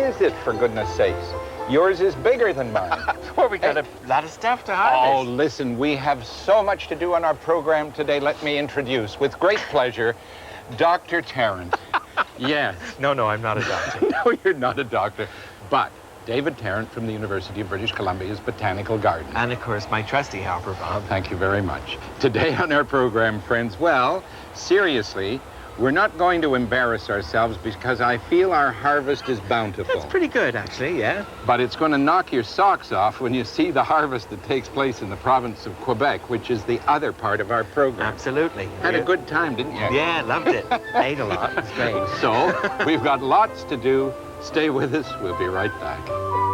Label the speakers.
Speaker 1: is it, for goodness sakes? Yours is bigger than mine.
Speaker 2: Well, we got a lot of stuff to
Speaker 1: Oh,
Speaker 2: harvest.
Speaker 1: listen, we have so much to do on our program today. Let me introduce, with great pleasure, Dr. Tarrant. Yes.
Speaker 2: No, I'm not a doctor.
Speaker 1: No, you're not a doctor. But David Tarrant from the University of British Columbia's Botanical Garden.
Speaker 2: And, of course, my trusty helper, Bob.
Speaker 1: Thank you very much. Today on our program, friends, well, seriously, we're not going to embarrass ourselves because I feel our harvest is bountiful.
Speaker 2: That's pretty good, actually, yeah.
Speaker 1: But it's going to knock your socks off when you see the harvest that takes place in the province of Quebec, which is the other part of our program.
Speaker 2: Absolutely.
Speaker 1: Had a good time, didn't you?
Speaker 2: Yeah, loved it. Ate a lot. It's great.
Speaker 1: So, we've got lots to do. Stay with us. We'll be right back.